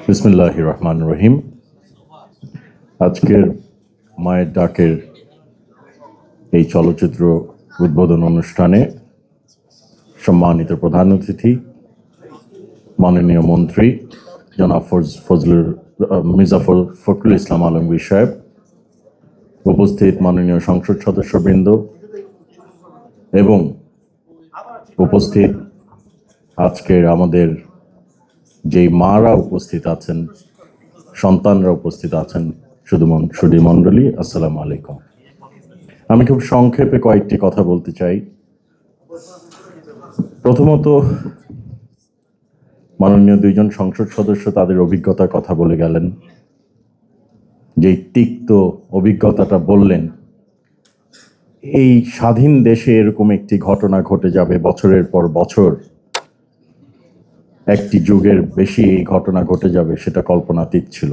বিসমিল্লাহির রহমানির রহিম। আজকের মায়ের ডাকের এই চলচ্চিত্র উদ্বোধন অনুষ্ঠানে সম্মানিত প্রধান অতিথি মাননীয় মন্ত্রী জনাব মির্জা ফখরুল ইসলাম আলমগীর সাহেব, উপস্থিত মাননীয় সংসদ সদস্যবৃন্দ এবং উপস্থিত আজকের আমাদের যেই মারা উপস্থিত আছেন, সন্তানরা উপস্থিত আছেন, সুধী মণ্ডলী, আসসালামু আলাইকুম। আমি খুব সংক্ষেপে কয়েকটি কথা বলতে চাই। প্রথমত, মাননীয় দুইজন সংসদ সদস্য তাদের অভিজ্ঞতার কথা বলে গেলেন। যেই তিক্ত অভিজ্ঞতাটা বললেন, এই স্বাধীন দেশে এরকম একটি ঘটনা ঘটে যাবে বছরের পর বছর, একটি যুগের বেশি এই ঘটনা ঘটে যাবে, সেটা কল্পনাতীত ছিল।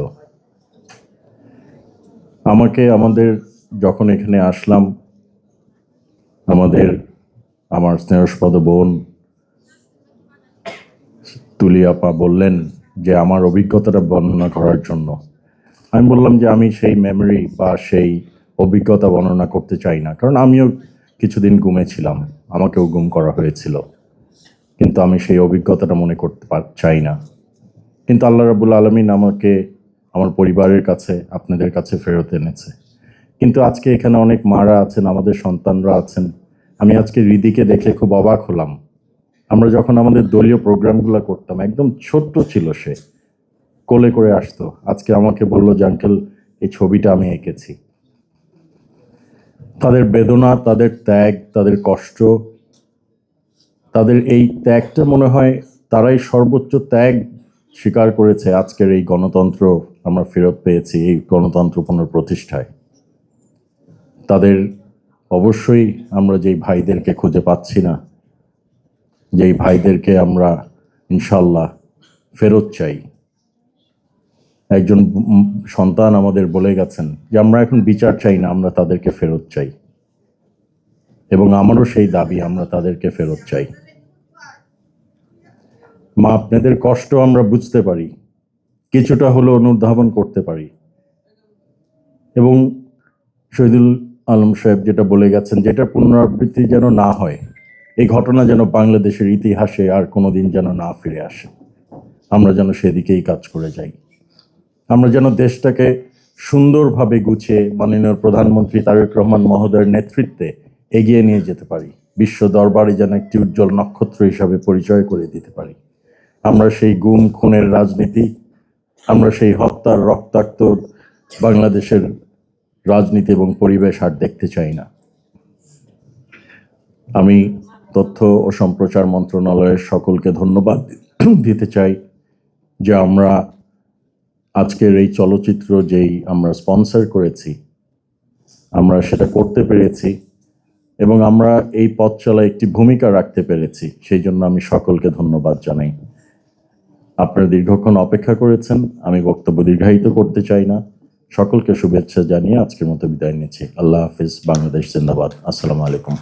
আমাদের যখন এখানে আসলাম, আমার স্নেহস্পদ বোন তুলি আপা বললেন যে আমার অভিজ্ঞতাটা বর্ণনা করার জন্য। আমি বললাম যে আমি সেই মেমরি বা সেই অভিজ্ঞতা বর্ণনা করতে চাই না, কারণ আমিও কিছুদিন গুমেছিলাম, আমাকেও গুম করা হয়েছিল, কিন্তু আমি সেই অভিজ্ঞতাটা মনে করতে চাই না। কিন্তু আল্লাহ রাব্বুল আলামিন আমাকে আমার পরিবারের কাছে, আপনাদের কাছে ফেরত এনেছে। কিন্তু আজকে এখানে অনেক মারা আছেন, আমাদের সন্তানরা আছেন। আমি আজকে রিদিকে দেখে খুব অবাক হলাম। আমরা যখন আমাদের দলীয় প্রোগ্রামগুলো করতাম, একদম ছোট্ট ছিল, সে কোলে করে আসতো। আজকে আমাকে বলল যে আঙ্কেল, এই ছবিটা আমি এঁকেছি। তাদের বেদনা, তাদের ত্যাগ, তাদের কষ্ট, তাদের এই ত্যাগটা মনে হয় তারাই সর্বোচ্চ ত্যাগ স্বীকার করেছে আজকের এই গণতন্ত্র আমরা ফেরত পেয়েছি, এই গণতন্ত্র পুনঃপ্রতিষ্ঠায়। তাদের অবশ্যই আমরা যেই ভাইদেরকে খুঁজে পাচ্ছি না, যেই ভাইদেরকে আমরা ইনশাল্লাহ ফেরত চাই। একজন সন্তান আমাদের বলে গেছেন যে আমরা এখন বিচার চাই না, আমরা তাদেরকে ফেরত চাই, এবং আমারও সেই দাবি, আমরা তাদেরকে ফেরত চাই। মা, আপনাদের কষ্ট আমরা বুঝতে পারি, কিছুটা হলেও অনুধাবন করতে পারি। এবং শহীদুল আলম সাহেব যেটা বলে গেছেন, যেটা পুনরাবৃত্তি যেন না হয়, এই ঘটনা যেন বাংলাদেশের ইতিহাসে আর কোনোদিন যেন না ফিরে আসে, আমরা যেন সেদিকেই কাজ করে যাই। আমরা যেন দেশটাকে সুন্দরভাবে গুছিয়ে মাননীয় প্রধানমন্ত্রী তারেক রহমান মহোদয়ের নেতৃত্বে এগিয়ে নিয়ে যেতে পারি, বিশ্ব দরবারে যেন একটি উজ্জ্বল নক্ষত্র হিসাবে পরিচয় করে দিতে পারি। আমরা সেই গুম খুনের রাজনীতি, আমরা সেই হত্যার রক্তাক্ত বাংলাদেশের রাজনীতি এবং পরিবেশ আর দেখতে চাই না। আমি তথ্য ও সম্প্রচার মন্ত্রণালয়ের সকলকে ধন্যবাদ দিতে চাই যে আমরা আজকের এই চলচ্চিত্র যেই আমরা স্পন্সর করেছি, আমরা সেটা করতে পেরেছি এবং আমরা এই পথ চলায় একটি ভূমিকা রাখতে পেরেছি। সেই জন্য আমি সকলকে ধন্যবাদ জানাই। আপনারা দীর্ঘক্ষণ অপেক্ষা করেছেন, আমি বক্তব্য দীর্ঘায়িত করতে চাই না। সকলকে শুভেচ্ছা জানিয়ে আজকের মতো বিদায় নিচ্ছি। আল্লাহ হাফিজ। বাংলাদেশ জিন্দাবাদ। আসসালামু আলাইকুম।